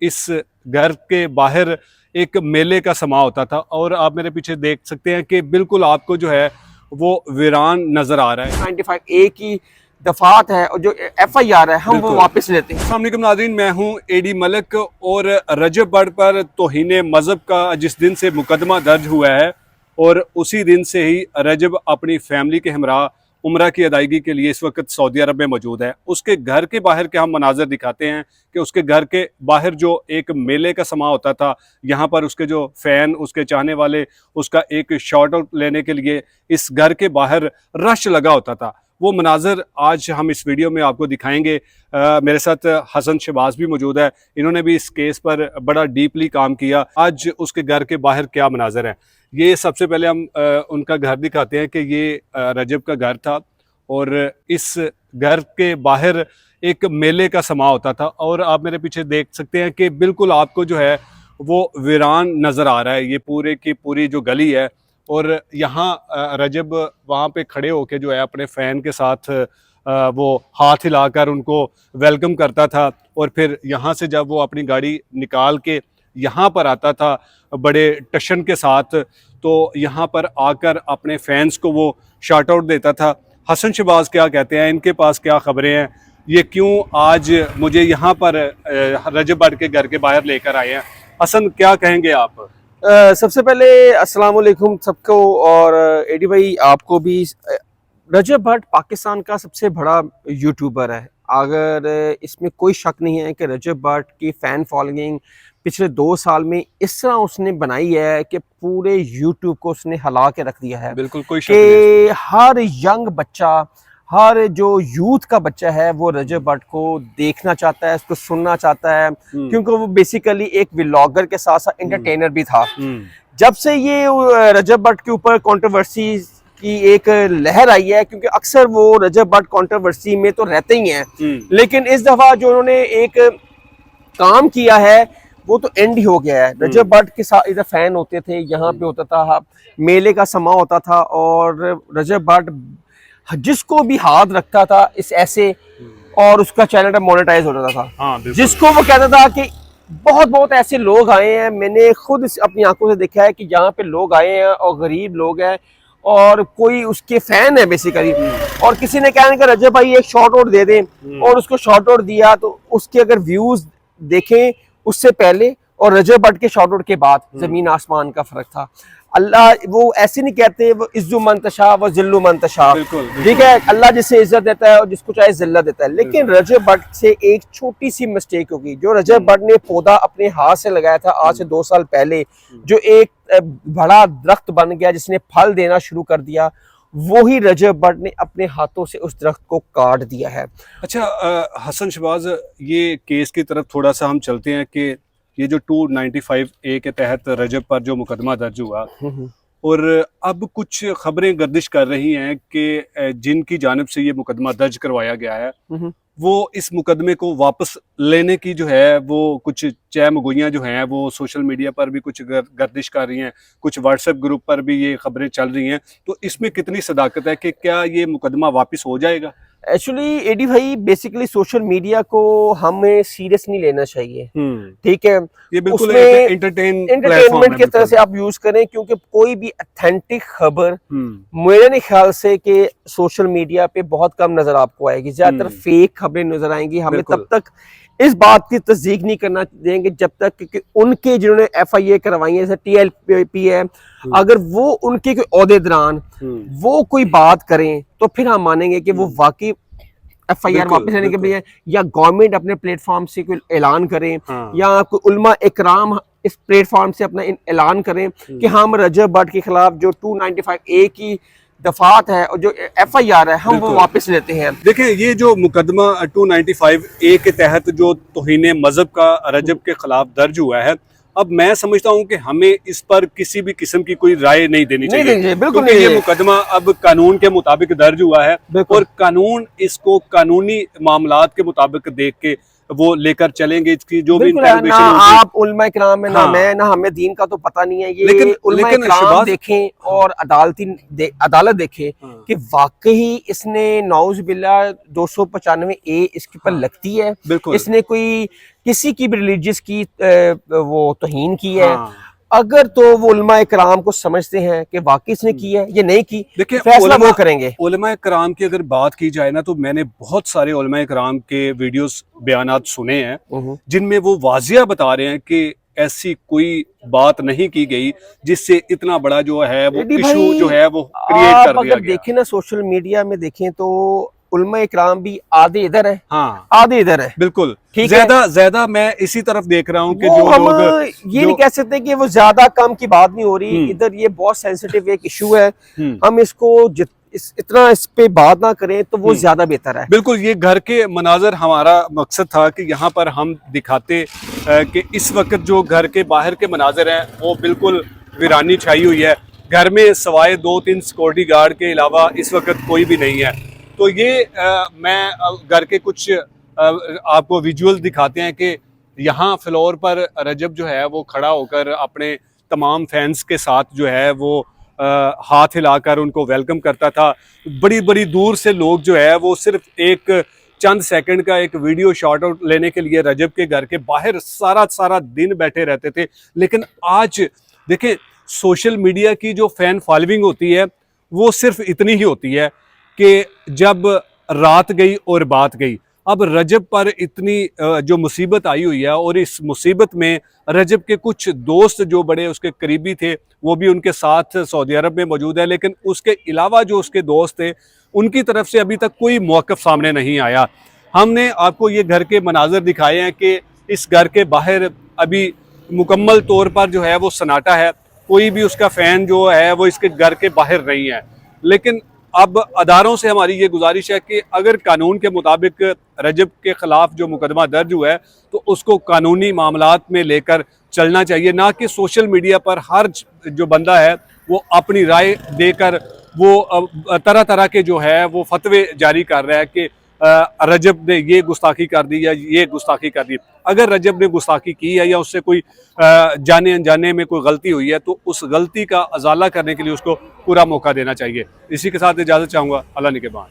इस घर के बाहर एक मेले का समा होता था और आप मेरे पीछे देख सकते हैं कि बिल्कुल आपको जो है वो वीरान नजर आ रहा है। 95A की दफात है और जो FIR है हम वो वापस लेते हैं। अस्सलाम वालेकुम नाज़रीन, मैं हूं एडी मलिक और रजब बट पर तौहीने मज़हब का जिस दिन से मुकदमा दर्ज हुआ है और उसी दिन से ही रजब अपनी फैमिली के हमरा उम्रा की अदायगी के लिए इस वक्त सऊदी अरब में मौजूद है। उसके घर के बाहर के हम मनाजर दिखाते हैं कि उसके घर के बाहर जो एक मेले का समा होता था, यहाँ पर उसके जो फ़ैन, उसके चाहने वाले उसका एक शॉट आउट लेने के लिए इस घर के बाहर रश लगा होता था। वो मनाजर आज हम इस वीडियो में आपको दिखाएंगे। मेरे साथ हसन शहबाज भी मौजूद है, इन्होंने भी इस केस पर बड़ा डीपली काम किया। आज उसके घर के बाहर क्या मनाजर हैं, ये सबसे पहले हम उनका घर दिखाते हैं कि ये रजब का घर था और इस घर के बाहर एक मेले का समा होता था और आप मेरे पीछे देख सकते हैं कि बिल्कुल आपको जो है वो वीरान नज़र आ रहा है। ये पूरे की पूरी जो गली है और यहाँ रजब वहाँ पे खड़े होके जो है अपने फ़ैन के साथ वो हाथ हिलाकर उनको वेलकम करता था और फिर यहाँ से जब वो अपनी गाड़ी निकाल के यहाँ पर आता था बड़े टशन के साथ, तो यहाँ पर आकर अपने फैंस को वो शार्ट आउट देता था। हसन शहबाज क्या कहते हैं, इनके पास क्या खबरें हैं, ये क्यों आज मुझे यहाँ पर रजब बट के घर के बाहर लेकर आए हैं? हसन क्या कहेंगे आप? सबसे पहले अस्सलाम वालेकुम सबको और एडी भाई आपको भी। रजब भट्ट पाकिस्तान का सबसे बड़ा यूट्यूबर है, अगर इसमें कोई शक नहीं है कि रजब भट्ट की फ़ैन फॉलोइंग पिछले 2 साल में इस तरह उसने बनाई है कि पूरे यूट्यूब को उसने हिला के रख दिया है। बिल्कुल कोई शक नहीं। कि हर यंग बच्चा, हर जो यूथ का बच्चा है वो रजब भट्ट को देखना चाहता है, उसको सुनना चाहता है, क्योंकि वो बेसिकली एक व्लॉगर के साथ साथ एंटरटेनर भी था। जब से ये रजब भट्ट के ऊपर कंट्रोवर्सी की एक लहर आई है, क्योंकि अक्सर वो रजब भट्ट कंट्रोवर्सी में तो रहते ही हैं, लेकिन इस दफा जो उन्होंने एक काम किया है वो तो एंड ही हो गया है। रजब भट्ट के साथ इधर फैन होते थे, यहाँ पे होता था मेले का समा होता था और रजब भट्ट जिसको भी हाथ रखता था इस ऐसे और उसका चैनल मोनेटाइज हो जाता था। हाँ, जिसको वो कहता था कि बहुत ऐसे लोग आए हैं, मैंने खुद अपनी आंखों से देखा है कि यहाँ पे लोग आए हैं और गरीब लोग हैं और कोई उसके फैन है बेसिकली, और किसी ने कहा कि रजब भाई एक शॉर्ट आउट दे दें और उसको शॉर्ट आउट दिया, तो उसके अगर व्यूज देखें उससे पहले और रजब भट्ट के शॉर्ट आउट के बाद जमीन आसमान का फर्क था। अल्लाह वो ऐसे नहीं कहते वो इज्जु मंतशा व जिल्लु मंतशा, ठीक है, अल्लाह जिसे इज्जत देता है और जिसको चाहे जिल्लत देता है। लेकिन रजब भट्ट से एक छोटी सी मिस्टेक होगी। जो रजब भट्ट ने पौधा अपने हाथ से लगाया था आज से 2 साल पहले, जो एक बड़ा दरख्त बन गया जिसने फल देना शुरू कर दिया, वो ही रजब भट्ट ने अपने हाथों से उस दरख्त को काट दिया है। अच्छा हसन शहबाज, ये केस की तरफ थोड़ा सा हम चलते हैं कि ये जो 295A के तहत रजब पर जो मुकदमा दर्ज हुआ और अब कुछ खबरें गर्दिश कर रही हैं कि जिनकी जानिब से ये मुकदमा दर्ज करवाया गया है वो इस मुकदमे को वापस लेने की जो है वो कुछ चहमगोइयाँ जो हैं वो सोशल मीडिया पर भी कुछ गर्दिश कर रही हैं, कुछ व्हाट्सएप ग्रुप पर भी ये खबरें चल रही हैं। तो इसमें कितनी सदाकत है कि क्या ये मुकदमा वापस हो जाएगा? एक्चुअली एडी भाई बेसिकली सोशल मीडिया को हमें सीरियस नहीं लेना चाहिए, ठीक है, ये बिल्कुल एंटरटेनमेंट की तरह से आप यूज करें, क्योंकि कोई भी ऑथेंटिक खबर मेरे नहीं ख्याल से कि सोशल मीडिया पे बहुत कम नजर आपको आएगी, ज्यादातर फेक खबरें नजर आएंगी। हमें तब तक इस बात की तस्दीक नहीं करना देंगे जब तक कि उनके जिन्होंने FIA करवाई है जैसे TLP है, अगर वो उनके कोई ओहदे दौरान वो कोई बात करें तो फिर हम मानेंगे कि वो वाकई FIR वापस लेने के लिए, या गवर्नमेंट अपने प्लेटफॉर्म से कोई ऐलान करें या कोई उलमा इकराम इस प्लेटफॉर्म से अपना ऐलान करें कि हम रजब भट्ट के खिलाफ जो 295A की दफात है और जो FIR है हम वो वापस लेते हैं। देखें, ये जो मुकदमा 295A के तहत जो तौहीने मजहब का रजब के खिलाफ दर्ज हुआ है, अब मैं समझता हूं कि हमें इस पर किसी भी किस्म की कोई राय नहीं देनी चाहिए। बिल्कुल नहीं, ये मुकदमा अब कानून के मुताबिक दर्ज हुआ है और कानून इसको कानूनी मामलात के मुताबिक देख के वो लेकर चलेंगे। इसकी जो भी ना आप उलमा इकराम में, ना मैं, ना हमें दीन का तो पता नहीं है, ये लेकिन उलमा इकराम देखें और अदालत देखे कि वाकई इसने नौज बिल्ला 295A इसके ऊपर लगती है, इसने कोई किसी की भी रिलीजियस की वो तौहीन की है, हाँ। अगर तो वो उलमा इकराम को समझते हैं कि वाकई इसने की है या नहीं की, देखिए, फैसला वो करेंगे। उलमा कराम की अगर बात की जाए ना, तो मैंने बहुत सारे उलमा कराम के वीडियोस बयानात सुने हैं जिनमें वो वाजिया बता रहे हैं कि ऐसी कोई बात नहीं की गई जिससे इतना बड़ा जो है वो एडी इशू भाई, जो है वो क्रिएट आप कर दिया अगर गया। देखें ना सोशल मीडिया में देखें तो उलमा इकराम भी आधे इधर है, हाँ, आधे इधर है। बिल्कुल। ठीक है। ज्यादा मैं इसी तरफ देख रहा हूँ कि वो जो हम लोग ये नहीं कह सकते कि वो ज्यादा कम की बात नहीं हो रही, हम्म। इधर ये बहुत सेंसिटिव एक इशू है, हम्म। हम इसको इतना इस पे बात ना करें तो वो ज्यादा बेहतर है। बिल्कुल, ये घर के मनाजर हमारा मकसद था कि यहाँ पर हम दिखाते कि इस वक्त जो घर के बाहर के मनाजर हैं वो बिल्कुल वीरानी छाई हुई है। घर में सवाए 2-3 सिक्योरिटी गार्ड के अलावा इस वक्त कोई भी नहीं है। तो ये मैं घर के कुछ आपको विजुअल दिखाते हैं कि यहाँ फ्लोर पर रजब जो है वो खड़ा होकर अपने तमाम फैंस के साथ जो है वो हाथ हिलाकर उनको वेलकम करता था। बड़ी बड़ी दूर से लोग जो है वो सिर्फ एक चंद सेकंड का एक वीडियो शॉट आउट लेने के लिए रजब के घर के बाहर सारा दिन बैठे रहते थे। लेकिन आज देखें, सोशल मीडिया की जो फैन फॉलोइंग होती है वो सिर्फ इतनी ही होती है कि जब रात गई और बात गई। अब रजब पर इतनी जो मुसीबत आई हुई है, और इस मुसीबत में रजब के कुछ दोस्त जो बड़े उसके करीबी थे वो भी उनके साथ सऊदी अरब में मौजूद है, लेकिन उसके अलावा जो उसके दोस्त थे उनकी तरफ से अभी तक कोई मौक़िफ़ सामने नहीं आया। हमने आपको ये घर के मनाजर दिखाए हैं कि इस घर के बाहर अभी मुकम्मल तौर पर जो है वो सन्नाटा है, कोई भी उसका फ़ैन जो है वो इसके घर के बाहर नहीं है। लेकिन अब अदारों से हमारी ये गुजारिश है कि अगर कानून के मुताबिक रजब के ख़िलाफ़ जो मुकदमा दर्ज हुआ है तो उसको कानूनी मामलात में लेकर चलना चाहिए, ना कि सोशल मीडिया पर हर जो बंदा है वो अपनी राय देकर वो तरह तरह के जो है वो फतवे जारी कर रहा है कि रजब ने ये गुस्ताखी कर दी या ये गुस्ताखी कर दी। अगर रजब ने गुस्ताखी की है या उससे कोई जाने अनजाने में कोई गलती हुई है तो उस गलती का अजाला करने के लिए उसको पूरा मौका देना चाहिए। इसी के साथ इजाज़त चाहूँगा। अल्लाह निगहबान।